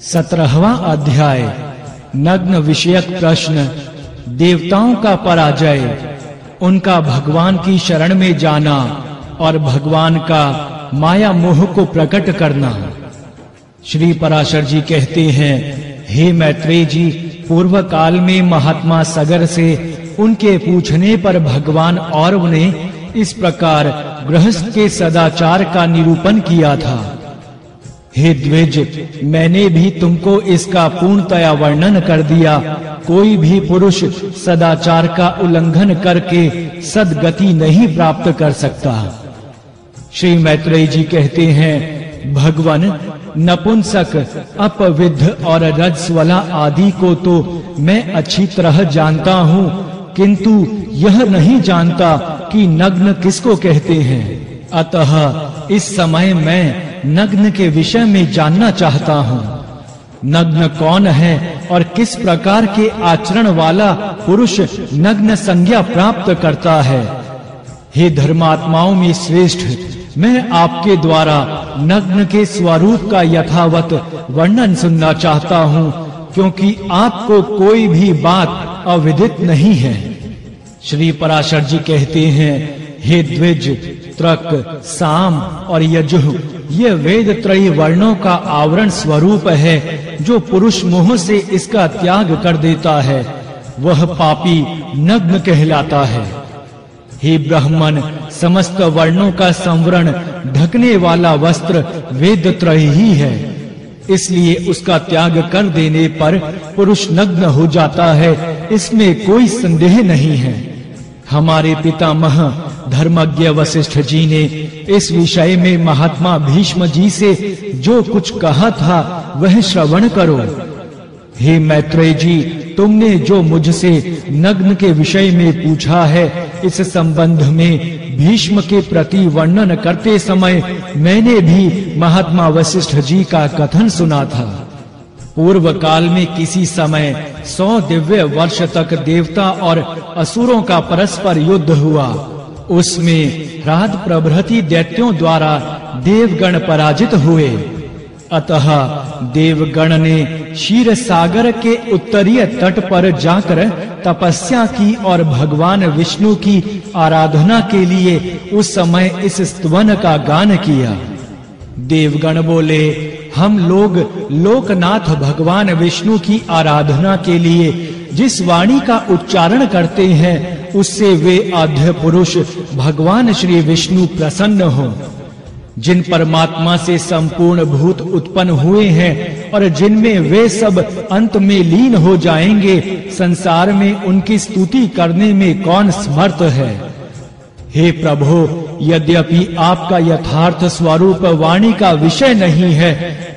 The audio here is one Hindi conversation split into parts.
17वां अध्याय नग्न विषयक प्रश्न। देवताओं का पराजय, उनका भगवान की शरण में जाना और भगवान का माया मोह को प्रकट करना। श्री पराशर जी कहते हैं, हे मैत्रेय जी, पूर्व काल में महात्मा सगर से उनके पूछने पर भगवान औरव ने इस प्रकार गृहस्थ के सदाचार का निरूपण किया था। हे द्विज, मैंने भी तुमको इसका पूर्णतया वर्णन कर दिया। कोई भी पुरुष सदाचार का उल्लंघन करके सद्गति नहीं प्राप्त कर सकता। श्री मैत्रेय जी कहते हैं, भगवान, नपुंसक, अपविद्ध और रजस्वला आदि को तो मैं अच्छी तरह जानता हूँ, किंतु यह नहीं जानता कि नग्न किसको कहते हैं। अतः इस समय मैं नग्न के विषय में जानना चाहता हूँ। नग्न कौन है और किस प्रकार के आचरण वाला पुरुष नग्न संज्ञा प्राप्त करता है। हे धर्मात्माओं में श्रेष्ठ, मैं आपके द्वारा नग्न के स्वरूप का यथावत वर्णन सुनना चाहता हूँ, क्योंकि आपको कोई भी बात अविदित नहीं है। श्री पराशर जी कहते हैं, हे द्विज, त्रक, साम और यजुः ये वेद त्रयी वर्णों का आवरण स्वरूप है। जो पुरुष मोह से इसका त्याग कर देता है वह पापी नग्न कहलाता है। हे ब्राह्मण, समस्त वर्णों का संवरण ढकने वाला वस्त्र वेद त्रयी ही है, इसलिए उसका त्याग कर देने पर पुरुष नग्न हो जाता है, इसमें कोई संदेह नहीं है। हमारे पितामह धर्मज्ञ वशिष्ठ जी ने इस विषय में महात्मा भीष्म जी से जो कुछ कहा था वह श्रवण करो। हे मैत्रेय जी, तुमने जो मुझसे नग्न के विषय में पूछा है, इस संबंध में भीष्म के प्रति वर्णन करते समय मैंने भी महात्मा वशिष्ठ जी का कथन सुना था। पूर्व काल में किसी समय 100 दिव्य वर्ष तक देवता और असुरों का परस्पर युद्ध हुआ। उसमें ह्राद प्रभृति दैत्यों द्वारा देवगण पराजित हुए। अतः देवगण ने क्षीर सागर के उत्तरीय तट पर जाकर तपस्या की और भगवान विष्णु की आराधना के लिए उस समय इस स्तवन का गान किया। देवगण बोले, हम लोग लोकनाथ भगवान विष्णु की आराधना के लिए जिस वाणी का उच्चारण करते हैं, उससे वे आद्य पुरुष भगवान श्री विष्णु प्रसन्न हो। जिन परमात्मा से संपूर्ण भूत उत्पन्न हुए हैं और जिनमें वे सब अंत में लीन हो जाएंगे, संसार में उनकी स्तुति करने में कौन समर्थ है। हे प्रभु, यद्यपि आपका यथार्थ स्वरूप वाणी का विषय नहीं है,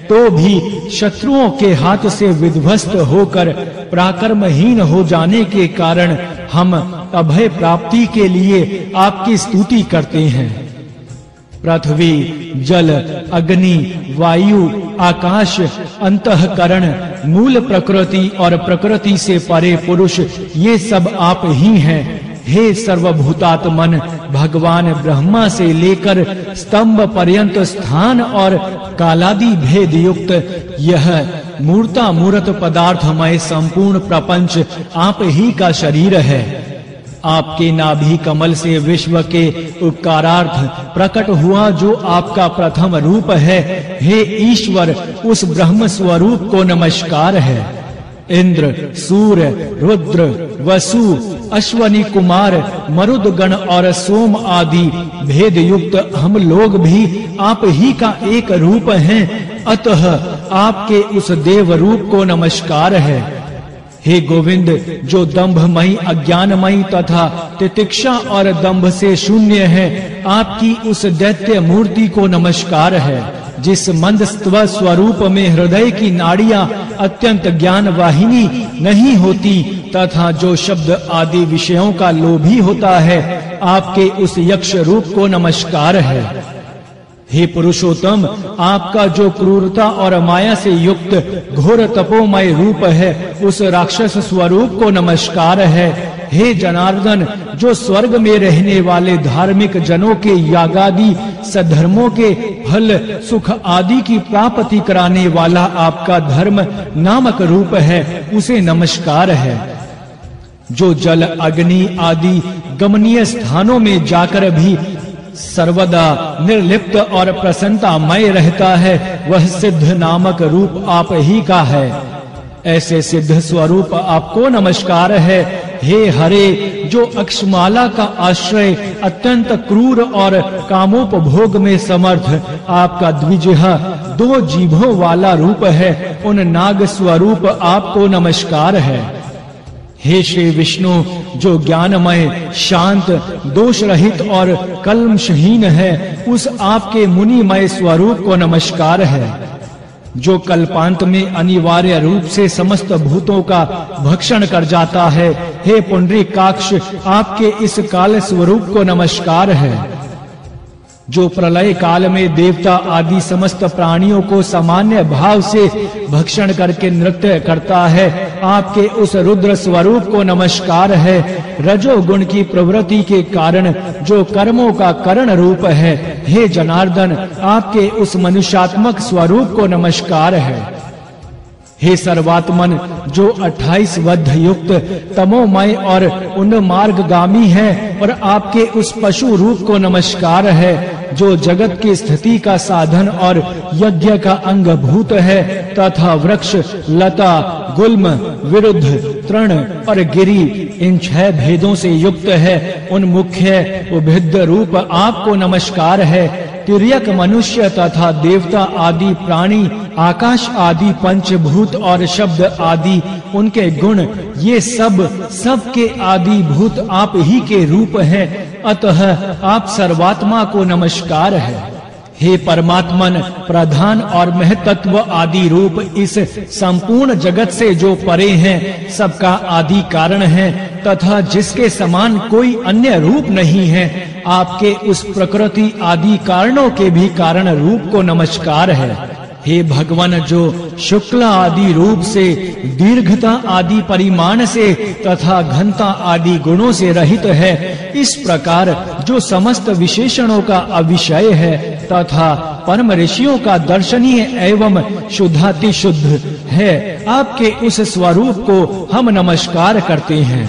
तो भी शत्रुओं के हाथ से विध्वस्त होकर पराक्रमहीन हो जाने के कारण हम अभय प्राप्ति के लिए आपकी स्तुति करते हैं। पृथ्वी, जल, अग्नि, वायु, आकाश, अंतःकरण, मूल प्रकृति और प्रकृति से परे पुरुष, ये सब आप ही हैं। हे सर्वभूतात्मन, भगवान ब्रह्मा से लेकर स्तंभ पर्यंत स्थान और कालादि भेद युक्त यह मूर्ता मूर्त पदार्थमय संपूर्ण प्रपंच आप ही का शरीर है। आपके नाभि कमल से विश्व के उपकारार्थ प्रकट हुआ जो आपका प्रथम रूप है। हे ईश्वर, उस ब्रह्म स्वरूप को नमस्कार है। इंद्र, सूर्य, रुद्र, वसु, अश्वनी कुमार, मरुदगण और सोम आदि भेद युक्त हम लोग भी आप ही का एक रूप हैं। अतः आपके उस देव रूप को नमस्कार है। हे गोविंद, जो दंभमयी, अज्ञानमयी तथा तितिक्षा और दंभ से शून्य है, आपकी उस दैत्य मूर्ति को नमस्कार है। जिस मंद स्वरूप में हृदय की नाड़ियां अत्यंत ज्ञान वाहिनी नहीं होती तथा जो शब्द आदि विषयों का लोभी होता है, आपके उस यक्ष रूप को नमस्कार है। हे पुरुषोत्तम, आपका जो क्रूरता और माया से युक्त घोर तपोमय रूप है, उस राक्षस स्वरूप को नमस्कार है। हे जनार्दन, जो स्वर्ग में रहने वाले धार्मिक जनों के यागादि सद्धर्मों के फल सुख आदि की प्राप्ति कराने वाला आपका धर्म नामक रूप है, उसे नमस्कार है। जो जल अग्नि आदि गमनीय स्थानों में जाकर भी सर्वदा निर्लिप्त और प्रसन्नतामय रहता है, वह सिद्ध नामक रूप आप ही का है। ऐसे सिद्ध स्वरूप आपको नमस्कार है। हे हरे, जो अक्षमाला का आश्रय अत्यंत क्रूर और कामोपभोग में समर्थ आपका द्विजिह्वा 2 जीभों वाला रूप है, उन नाग स्वरूप आपको नमस्कार है। हे श्री विष्णु, जो ज्ञानमय शांत दोष रहित और कल्मषहीन है, उस आपके मुनिमय स्वरूप को नमस्कार है। जो कल्पांत में अनिवार्य रूप से समस्त भूतों का भक्षण कर जाता है, हे पुंडरीकाक्ष, आपके इस काल स्वरूप को नमस्कार है। जो प्रलय काल में देवता आदि समस्त प्राणियों को सामान्य भाव से भक्षण करके नृत्य करता है, आपके उस रुद्र स्वरूप को नमस्कार है। रजोगुण की प्रवृत्ति के कारण जो कर्मों का कारण रूप है, हे जनार्दन, आपके उस मनुष्यात्मक स्वरूप को नमस्कार है। हे सर्वात्मन, जो 28 वध युक्त तमोमय और उन्मार्गगामी है, और आपके उस पशु रूप को नमस्कार है, जो जगत की स्थिति का साधन और यज्ञ का अंगभूत है, तथा वृक्ष लता गुल्म विरुद्ध तृण और गिरी इन 6 भेदों से युक्त है, उन मुख्य उभिद्ध रूप आपको नमस्कार है। तिर्यक मनुष्य तथा देवता आदि प्राणी, आकाश आदि पंचभूत और शब्द आदि उनके गुण, ये सब के आदि भूत आप ही के रूप हैं, अतः आप सर्वात्मा को नमस्कार है। हे परमात्मन, प्रधान और महतत्व आदि रूप इस संपूर्ण जगत से जो परे हैं, सबका आदि कारण है, तथा जिसके समान कोई अन्य रूप नहीं है, आपके उस प्रकृति आदि कारणों के भी कारण रूप को नमस्कार है। हे भगवान, जो शुक्ल आदि रूप से, दीर्घता आदि परिमाण से तथा घनता आदि गुणों से रहित है, इस प्रकार जो समस्त विशेषणों का अविषय है तथा परम ऋषियों का दर्शनीय एवं शुद्धाति शुद्ध है, आपके उस स्वरूप को हम नमस्कार करते हैं।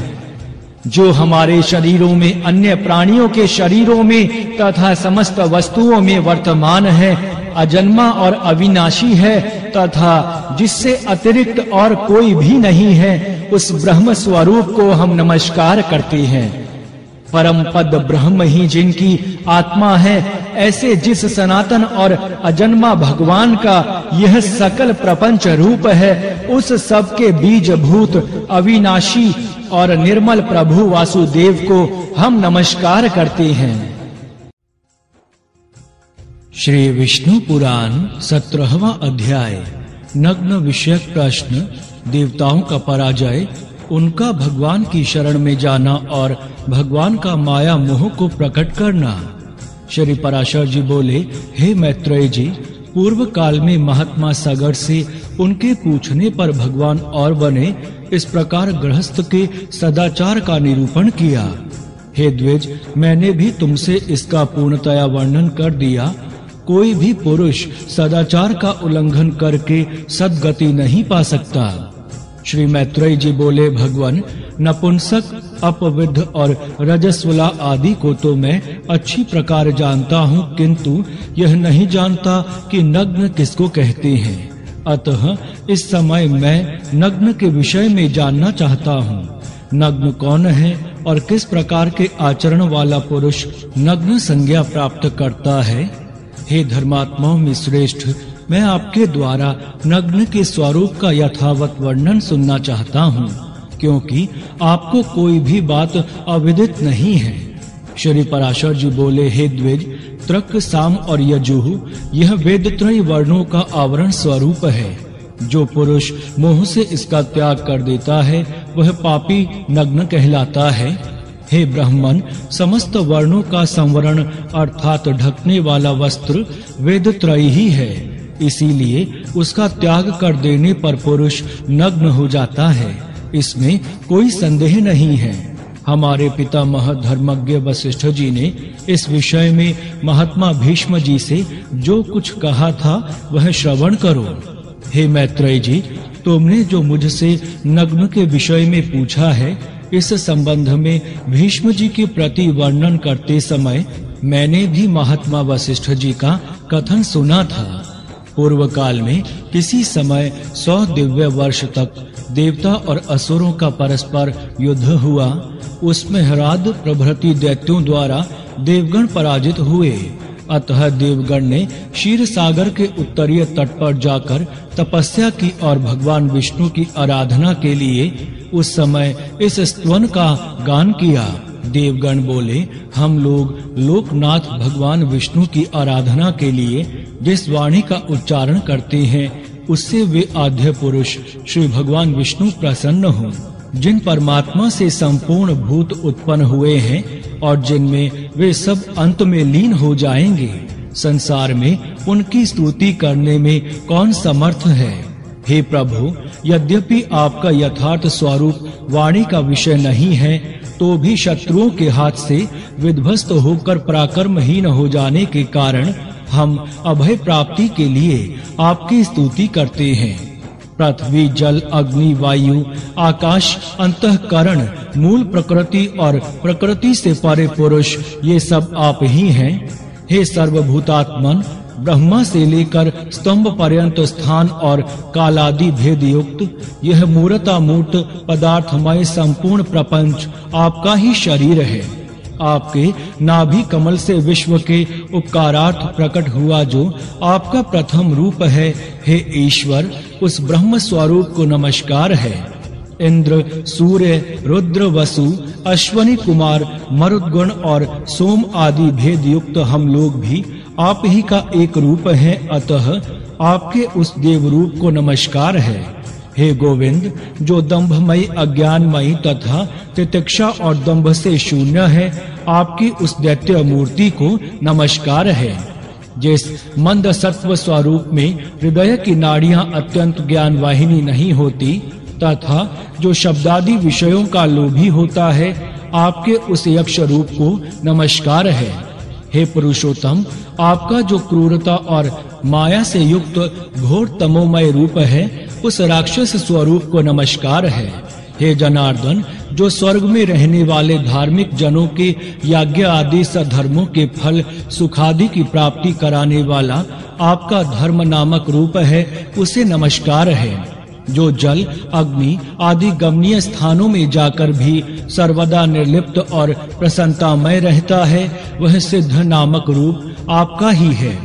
जो हमारे शरीरों में, अन्य प्राणियों के शरीरों में तथा समस्त वस्तुओं में वर्तमान है, अजन्मा और अविनाशी है, तथा जिससे अतिरिक्त और कोई भी नहीं है, उस ब्रह्म स्वरूप को हम नमस्कार करते हैं। परम पद ब्रह्म ही जिनकी आत्मा है, ऐसे जिस सनातन और अजन्मा भगवान का यह सकल प्रपंच रूप है, उस सब के बीज भूत अविनाशी और निर्मल प्रभु वासुदेव को हम नमस्कार करते हैं। श्री विष्णु पुराण 17वां अध्याय। नग्न विषयक प्रश्न। देवताओं का पराजय, उनका भगवान की शरण में जाना और भगवान का माया मोह को प्रकट करना। श्री पराशर जी बोले, हे मैत्रेय जी, पूर्व काल में महात्मा सागर से उनके पूछने पर भगवान और बने इस प्रकार गृहस्थ के सदाचार का निरूपण किया। हे द्विज, मैंने भी तुमसे इसका पूर्णतया वर्णन कर दिया। कोई भी पुरुष सदाचार का उल्लंघन करके सद्गति नहीं पा सकता। श्री मैत्रेय जी बोले, भगवान, नपुंसक, अपविद्ध और रजस्वला आदि को तो मैं अच्छी प्रकार जानता हूँ, किंतु यह नहीं जानता कि नग्न किसको कहते हैं। अतः इस समय मैं नग्न के विषय में जानना चाहता हूँ। नग्न कौन है और किस प्रकार के आचरण वाला पुरुष नग्न संज्ञा प्राप्त करता है? हे धर्मात्माओं में श्रेष्ठ, मैं आपके द्वारा नग्न के स्वरूप का यथावत वर्णन सुनना चाहता हूँ, क्योंकि आपको कोई भी बात अविदित नहीं है। श्री पराशर जी बोले, हे द्विज, तृक, साम और यजुः यह वेदत्रय वर्णों का आवरण स्वरूप है। जो पुरुष मोह से इसका त्याग कर देता है, वह पापी नग्न कहलाता है। हे ब्राह्मण, समस्त वर्णों का संवरण अर्थात ढकने वाला वस्त्र वेदत्रयी ही है। इसीलिए उसका त्याग कर देने पर पुरुष नग्न हो जाता है, इसमें कोई संदेह नहीं है। हमारे पितामह धर्मज्ञ वशिष्ठ जी ने इस विषय में महात्मा भीष्म जी से जो कुछ कहा था वह श्रवण करो। हे मैत्रेय जी, तुमने जो मुझसे नग्न के विषय में पूछा है, इस संबंध में भीष्म जी के प्रति वर्णन करते समय मैंने भी महात्मा वशिष्ठ जी का कथन सुना था। पूर्व काल में किसी समय 100 दिव्य वर्ष तक देवता और असुरों का परस्पर युद्ध हुआ। उसमें ह्राद प्रभृति दैत्यों द्वारा देवगण पराजित हुए। अतः देवगण ने क्षीर सागर के उत्तरीय तट पर जाकर तपस्या की और भगवान विष्णु की आराधना के लिए उस समय इस स्तवन का गान किया। देवगण बोले, हम लोग लोकनाथ भगवान विष्णु की आराधना के लिए जिस वाणी का उच्चारण करते हैं, उससे वे आद्य पुरुष श्री भगवान विष्णु प्रसन्न हों, जिन परमात्मा से संपूर्ण भूत उत्पन्न हुए हैं और जिनमें वे सब अंत में लीन हो जाएंगे। संसार में उनकी स्तुति करने में कौन समर्थ है? हे प्रभु, यद्यपि आपका यथार्थ स्वरूप वाणी का विषय नहीं है, तो भी शत्रुओं के हाथ से विध्वस्त होकर पराक्रमहीन हो जाने के कारण हम अभय प्राप्ति के लिए आपकी स्तुति करते हैं। पृथ्वी, जल, अग्नि, वायु, आकाश, अंतःकरण, मूल प्रकृति और प्रकृति से परे पुरुष, ये सब आप ही हैं। हे सर्वभूतात्मन, ब्रह्मा से लेकर स्तंभ पर्यंत स्थान और कालादि भेद युक्त यह मूर्तामूर्त पदार्थमय संपूर्ण प्रपंच आपका ही शरीर है। आपके नाभि कमल से विश्व के उपकारार्थ प्रकट हुआ जो आपका प्रथम रूप है। हे ईश्वर, उस ब्रह्म स्वरूप को नमस्कार है। इंद्र, सूर्य, रुद्र, वसु, अश्वनी कुमार, मरुद्गण और सोम आदि भेद युक्त हम लोग भी आप ही का एक रूप है। अतः आपके उस देव रूप को नमस्कार है। हे गोविंद, जो दंभमयी, अज्ञानमयी तथा तितिक्षा और दंभ से शून्य है, आपकी उस दैत्य मूर्ति को नमस्कार है। जिस मंद सत्व स्वरूप में हृदय की नाड़ियां अत्यंत ज्ञान वाहिनी नहीं होती तथा जो शब्दादि विषयों का लोभी होता है, आपके उस यक्ष रूप को नमस्कार है। हे पुरुषोत्तम, आपका जो क्रूरता और माया से युक्त घोर तमोमय रूप है, उस राक्षस स्वरूप को नमस्कार है। हे जनार्दन, जो स्वर्ग में रहने वाले धार्मिक जनों के यज्ञ आदि सधर्मों के फल सुखादि की प्राप्ति कराने वाला आपका धर्म नामक रूप है, उसे नमस्कार है। जो जल, अग्नि आदि गमनीय स्थानों में जाकर भी सर्वदा निर्लिप्त और प्रसन्नतामय रहता है, वह सिद्ध नामक रूप आपका ही है।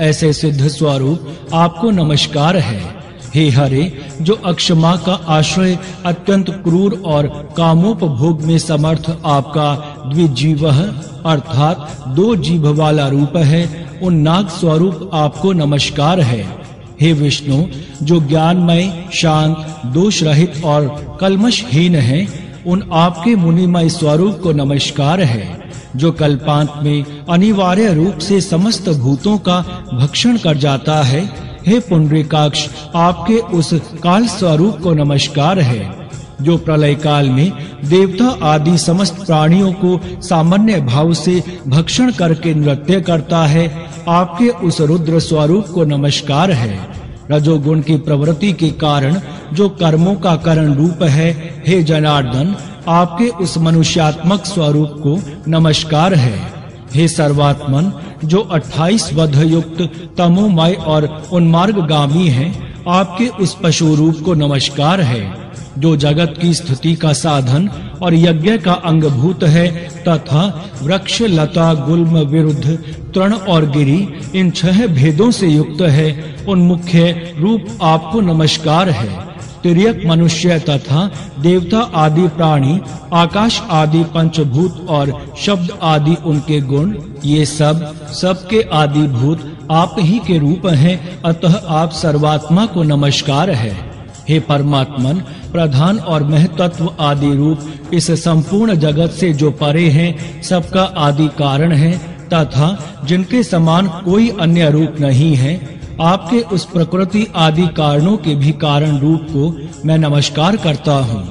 ऐसे सिद्ध स्वरूप आपको नमस्कार है। हे हरे, जो अक्षमा का आश्रय अत्यंत क्रूर और कामोपभोग में समर्थ आपका द्विजीवः अर्थात 2 जीभ वाला रूप है, उन नाग स्वरूप आपको नमस्कार है। हे विष्णु, जो ज्ञानमय, शांत, दोष रहित और कल्मषहीन है, उन आपके मुनिमय स्वरूप को नमस्कार है। जो कल्पांत में अनिवार्य रूप से समस्त भूतों का भक्षण कर जाता है, हे पुंडरीकाक्ष, आपके उस काल स्वरूप को नमस्कार है। जो प्रलय काल में देवता आदि समस्त प्राणियों को सामान्य भाव से भक्षण करके नृत्य करता है, आपके उस रुद्र स्वरूप को नमस्कार है। रजोगुण की प्रवृत्ति के कारण जो कर्मों का कारण रूप है, हे जनार्दन, आपके उस मनुष्यात्मक स्वरूप को नमस्कार है। हे सर्वात्मन, जो 28 वध युक्त तमोमय और उन्मार्गगामी है, आपके उस पशु रूप को नमस्कार है। जो जगत की स्थिति का साधन और यज्ञ का अंगभूत है तथा वृक्ष, लता, गुल्म, विरुद्ध, तृण और गिरि इन 6 भेदों से युक्त है, उन मुख्य रूप आपको नमस्कार है। तिर्यक मनुष्य तथा देवता आदि प्राणी, आकाश आदि पंचभूत और शब्द आदि उनके गुण, ये सबके आदि भूत आप ही के रूप हैं। अतः आप सर्वात्मा को नमस्कार है। हे परमात्मन, प्रधान और महतत्व आदि रूप इस संपूर्ण जगत से जो परे हैं, सबका आदि कारण है तथा जिनके समान कोई अन्य रूप नहीं है, आपके उस प्रकृति आदि कारणों के भी कारण रूप को मैं नमस्कार करता हूँ।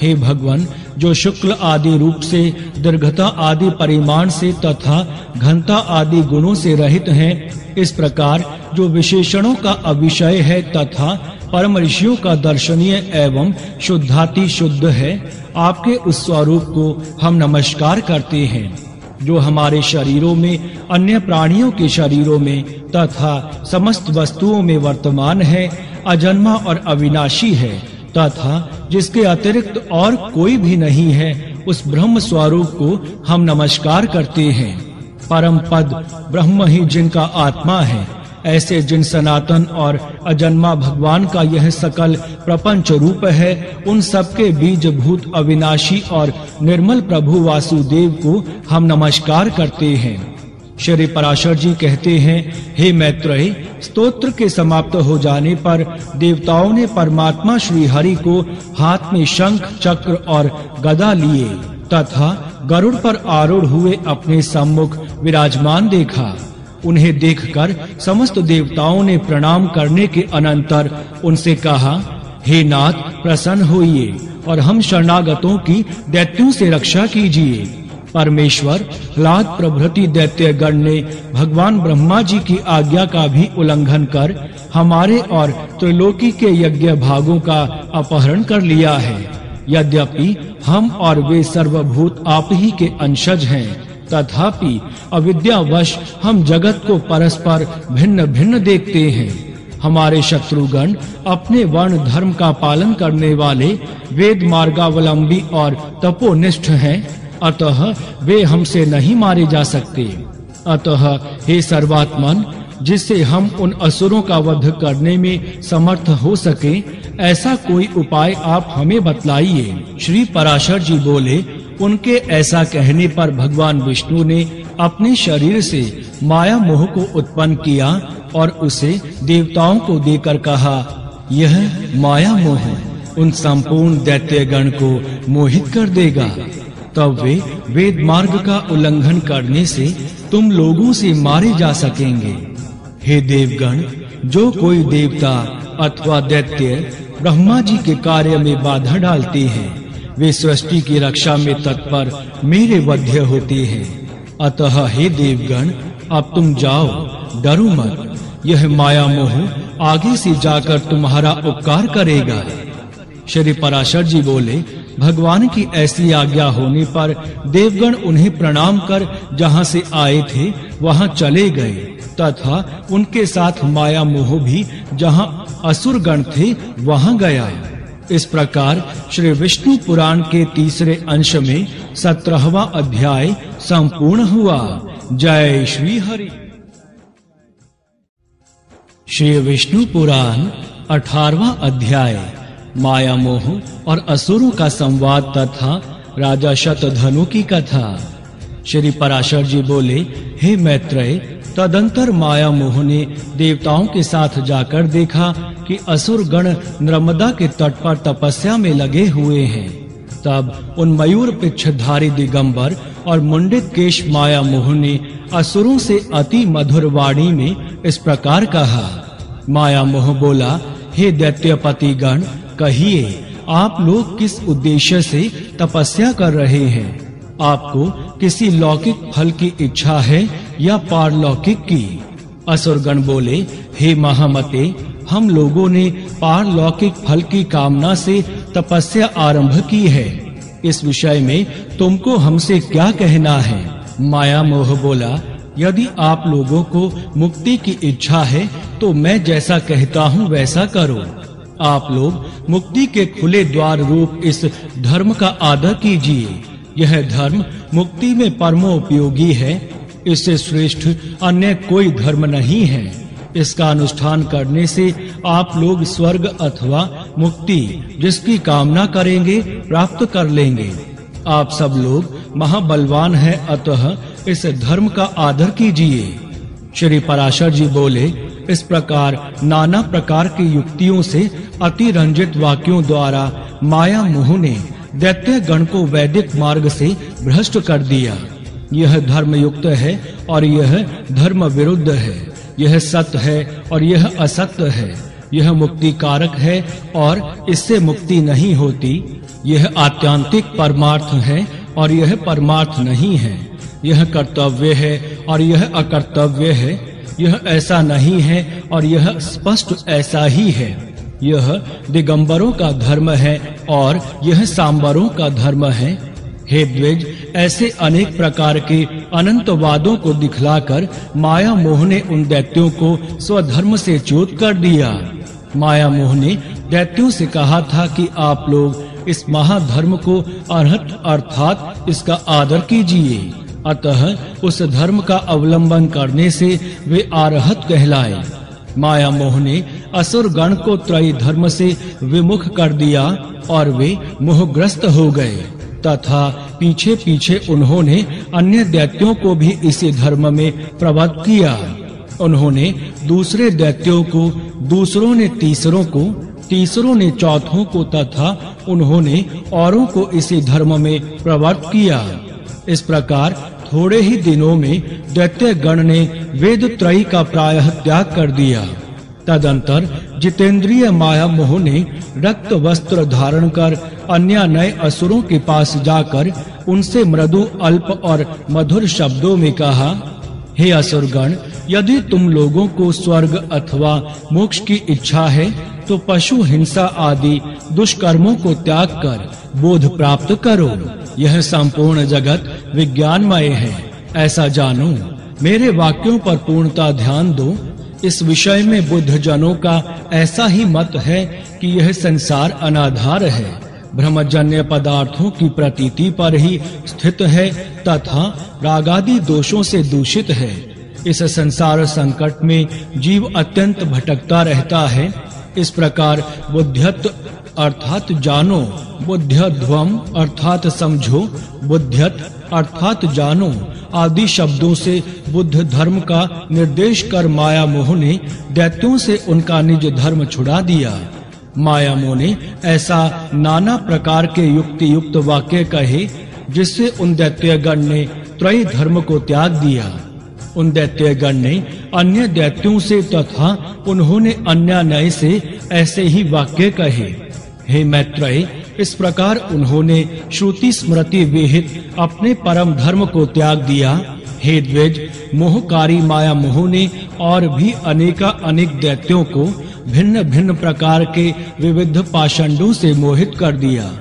हे भगवान, जो शुक्ल आदि रूप से, दीर्घता आदि परिमाण से तथा घनता आदि गुणों से रहित हैं, इस प्रकार जो विशेषणों का अविषय है तथा परम ऋषियों का दर्शनीय एवं शुद्धाति शुद्ध है, आपके उस स्वरूप को हम नमस्कार करते हैं, जो हमारे शरीरों में, अन्य प्राणियों के शरीरों में तथा समस्त वस्तुओं में वर्तमान है, अजन्मा और अविनाशी है तथा जिसके अतिरिक्त और कोई भी नहीं है, उस ब्रह्म स्वरूप को हम नमस्कार करते हैं। परम पद ब्रह्म ही जिनका आत्मा है, ऐसे जिन सनातन और अजन्मा भगवान का यह सकल प्रपंच रूप है, उन सबके बीज भूत अविनाशी और निर्मल प्रभु वासुदेव को हम नमस्कार करते हैं। श्री पराशर जी कहते हैं, हे मैत्रेय, स्तोत्र के समाप्त हो जाने पर देवताओं ने परमात्मा श्री हरि को हाथ में शंख, चक्र और गदा लिए तथा गरुड़ पर आरूढ़ हुए अपने सम्मुख विराजमान देखा। उन्हें देखकर समस्त देवताओं ने प्रणाम करने के अनंतर उनसे कहा, हे नाथ, प्रसन्न होइए और हम शरणागतों की दैत्यों से रक्षा कीजिए। परमेश्वर लाद प्रभृति दैत्यगण ने भगवान ब्रह्मा जी की आज्ञा का भी उल्लंघन कर हमारे और त्रिलोकी के यज्ञ भागों का अपहरण कर लिया है। यद्यपि हम और वे सर्वभूत आप ही के अंशज हैं, तथापि अविद्यावश हम जगत को परस्पर भिन्न भिन्न देखते हैं। हमारे शत्रुगण अपने वर्ण धर्म का पालन करने वाले वेद मार्गावलंबी और तपोनिष्ठ हैं, अतः वे हमसे नहीं मारे जा सकते। अतः हे सर्वात्मन, जिससे हम उन असुरों का वध करने में समर्थ हो सके, ऐसा कोई उपाय आप हमें बतलाइए। श्री पराशर जी बोले, उनके ऐसा कहने पर भगवान विष्णु ने अपने शरीर से माया मोह को उत्पन्न किया और उसे देवताओं को देकर कहा, यह माया मोह उन संपूर्ण दैत्यगण को मोहित कर देगा। तब वे वेद मार्ग का उल्लंघन करने से तुम लोगों से मारे जा सकेंगे। हे देवगण, जो कोई देवता अथवा दैत्य ब्रह्मा जी के कार्य में बाधा डालते हैं, वे सृष्टि की रक्षा में तत्पर मेरे वध्य होते हैं। अतः हे देवगण, अब तुम जाओ, डरो मत। यह माया मोह आगे से जाकर तुम्हारा उपकार करेगा। श्री पराशर जी बोले, भगवान की ऐसी आज्ञा होने पर देवगण उन्हें प्रणाम कर जहाँ से आए थे वहाँ चले गए तथा उनके साथ माया मोह भी जहाँ असुर गण थे वहाँ गया। इस प्रकार श्री विष्णु पुराण के तीसरे अंश में 17वां अध्याय संपूर्ण हुआ। जय श्री हरि। श्री विष्णु पुराण 18वां अध्याय माया मोह और असुरों का संवाद तथा राजा शतधनु की कथा। श्री पराशर जी बोले, हे मैत्रेय, तदंतर माया मोह ने देवताओं के साथ जाकर देखा कि असुर गण नर्मदा के तट पर तपस्या में लगे हुए हैं। तब उन मयूर पिच्छधारी दिगंबर और मुंडित केश माया मोह ने असुरों से अति मधुर वाणी में इस प्रकार कहा। माया मोह बोला, हे दैत्यपति गण, कहिए, आप लोग किस उद्देश्य से तपस्या कर रहे हैं? आपको किसी लौकिक फल की इच्छा है या पारलौकिक की? असुरगण बोले, हे महामते, हम लोगों ने पारलौकिक फल की कामना से तपस्या आरंभ की है। इस विषय में तुमको हमसे क्या कहना है? माया मोह बोला, यदि आप लोगों को मुक्ति की इच्छा है तो मैं जैसा कहता हूँ वैसा करो। आप लोग मुक्ति के खुले द्वार रूप इस धर्म का आदर कीजिए। यह धर्म मुक्ति में परमोपयोगी है। इससे श्रेष्ठ अन्य कोई धर्म नहीं है। इसका अनुष्ठान करने से आप लोग स्वर्ग अथवा मुक्ति जिसकी कामना करेंगे प्राप्त कर लेंगे। आप सब लोग महाबलवान हैं, अतः इस धर्म का आदर कीजिए। श्री पराशर जी बोले, इस प्रकार नाना प्रकार की युक्तियों से अतिरंजित वाक्यों द्वारा माया मोह ने दैत्य गण को वैदिक मार्ग से भ्रष्ट कर दिया। यह धर्म युक्त है और यह धर्म विरुद्ध है, यह सत्य है और यह असत्य है, यह मुक्ति कारक है और इससे मुक्ति नहीं होती, यह आत्यांतिक परमार्थ है और यह परमार्थ नहीं है, यह कर्तव्य है और यह अकर्तव्य है, यह ऐसा नहीं है और यह स्पष्ट ऐसा ही है, यह दिगंबरों का धर्म है और यह सांबरों का धर्म है। हे द्विज, ऐसे अनेक प्रकार के अनंत वादों को दिखलाकर माया मोह ने उन दैत्यों को स्वधर्म से च्युत कर दिया। माया मोह ने दैत्यों से कहा था कि आप लोग इस महाधर्म को अर्हत अर्थात इसका आदर कीजिए, अतः उस धर्म का अवलंबन करने से वे अरहत कहलाए। माया मोह ने असुर गण को त्रयी धर्म से विमुख कर दिया और वे मोहग्रस्त हो गए तथा पीछे-पीछे उन्होंने अन्य दैत्यों को भी इसी धर्म में प्रवृत्त किया। उन्होंने दूसरे दैत्यों को, दूसरों ने तीसरों को, तीसरों ने चौथों को तथा उन्होंने औरों को इसी धर्म में प्रवृत्त किया। इस प्रकार थोड़े ही दिनों में दैत्य गण ने वेद त्रयी का प्रायः त्याग कर दिया। तदंतर जितेंद्रिय माया मोह ने रक्त वस्त्र धारण कर अन्य नए असुरों के पास जाकर उनसे मृदु अल्प और मधुर शब्दों में कहा, हे असुरगण, यदि तुम लोगों को स्वर्ग अथवा मोक्ष की इच्छा है तो पशु हिंसा आदि दुष्कर्मों को त्याग कर बोध प्राप्त करो। यह संपूर्ण जगत विज्ञानमय है, ऐसा जानो। मेरे वाक्यों पर पूर्णता ध्यान दो। इस विषय में बुद्ध जनों का ऐसा ही मत है कि यह संसार अनाधार है, ब्रह्मजन्य पदार्थों की प्रतीति पर ही स्थित है तथा रागादि दोषों से दूषित है। इस संसार संकट में जीव अत्यंत भटकता रहता है। इस प्रकार बुद्ध्यत अर्थात जानो, बुद्ध्यध्वम अर्थात समझो, बुद्ध्यत अर्थात जानो आदि शब्दों से बुद्ध धर्म का निर्देश कर माया मोह ने दैत्यों से उनका निज धर्म छुड़ा दिया। माया मोह ने ऐसा नाना प्रकार के युक्ति युक्त वाक्य कहे जिससे उन दैत्यगण ने त्रयी धर्म को त्याग दिया। उन दैत्यगण ने अन्य दैत्यों से तथा उन्होंने अन्य नए से ऐसे ही वाक्य कहे। हे मैत्रेय, इस प्रकार उन्होंने श्रुति स्मृति विहित अपने परम धर्म को त्याग दिया। हे द्विज, मोहकारी माया मोह ने और भी अनेक दैत्यों को भिन्न भिन्न प्रकार के विविध पाषंडों से मोहित कर दिया।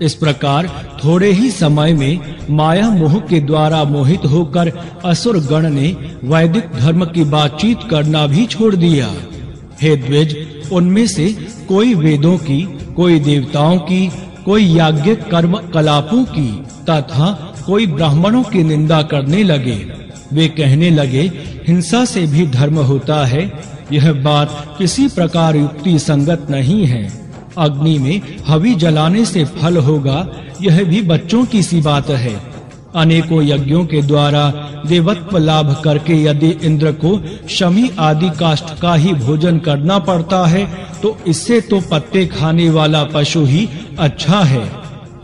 इस प्रकार थोड़े ही समय में माया मोह के द्वारा मोहित होकर असुर गण ने वैदिक धर्म की बातचीत करना भी छोड़ दिया। हे द्विज, उनमें से कोई वेदों की, कोई देवताओं की, कोई याज्ञिक कर्म कलापों की तथा कोई ब्राह्मणों की निंदा करने लगे। वे कहने लगे, हिंसा से भी धर्म होता है। यह बात किसी प्रकार युक्ति संगत नहीं है। अग्नि में हवि जलाने से फल होगा, यह भी बच्चों की सी बात है। अनेकों यज्ञों के द्वारा देवत्व लाभ करके यदि इंद्र को शमी आदि काष्ठ का ही भोजन करना पड़ता है तो इससे तो पत्ते खाने वाला पशु ही अच्छा है।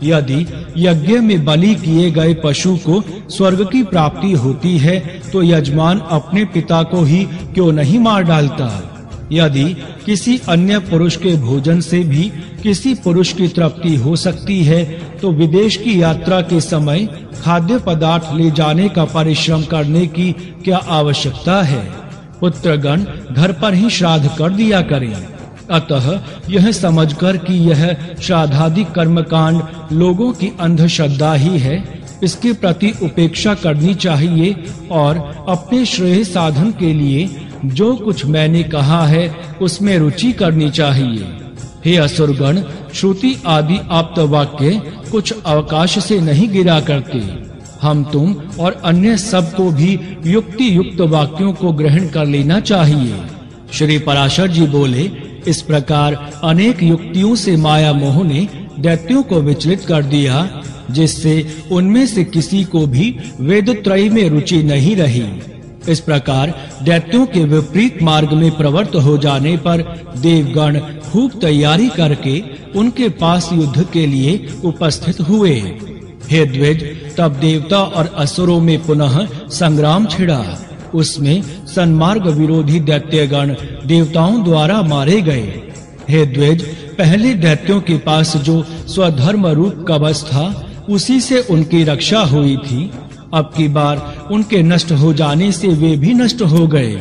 यदि यज्ञ में बलि किए गए पशु को स्वर्ग की प्राप्ति होती है तो यजमान अपने पिता को ही क्यों नहीं मार डालता। यदि किसी अन्य पुरुष के भोजन से भी किसी पुरुष की तृप्ति हो सकती है तो विदेश की यात्रा के समय खाद्य पदार्थ ले जाने का परिश्रम करने की क्या आवश्यकता है। पुत्रगण घर पर ही श्राद्ध कर दिया करें। अतः यह समझकर कि यह श्राद्धादि कर्मकांड लोगों की अंधश्रद्धा ही है, इसके प्रति उपेक्षा करनी चाहिए और अपने श्रेय साधन के लिए जो कुछ मैंने कहा है उसमें रुचि करनी चाहिए। हे असुरगण, श्रुति आदि आप्त वाक्य कुछ अवकाश से नहीं गिरा करते। हम तुम और अन्य सब को भी युक्ति युक्त वाक्यों को ग्रहण कर लेना चाहिए। श्री पराशर जी बोले, इस प्रकार अनेक युक्तियों से माया मोह ने दैत्यों को विचलित कर दिया, जिससे उनमें से किसी को भी वेद त्रयी में रुचि नहीं रही। इस प्रकार दैत्यों के विपरीत मार्ग में प्रवृत्त हो जाने पर देवगण खूब तैयारी करके उनके पास युद्ध के लिए उपस्थित हुए। हे द्विज, तब देवता और असुरों में पुनः संग्राम छिड़ा। उसमें सन्मार्ग विरोधी दैत्यगण देवताओं द्वारा मारे गए। हे द्विज, पहले दैत्यों के पास जो स्वधर्म रूप कवच था, उसी से उनकी रक्षा हुई थी। अब की बार उनके नष्ट हो जाने से वे भी नष्ट हो गए।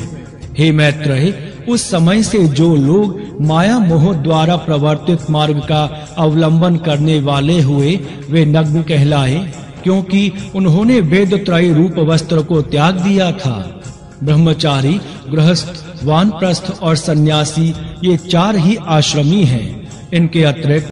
हे मैत्रेय, उस समय से जो लोग माया मोह द्वारा प्रवर्तित मार्ग का अवलंबन करने वाले हुए, वे नग्न कहलाए, क्योंकि उन्होंने वेद त्रय रूप वस्त्र को त्याग दिया था। ब्रह्मचारी, गृहस्थ, वानप्रस्थ और सन्यासी, ये चार ही आश्रमी हैं। इनके अतिरिक्त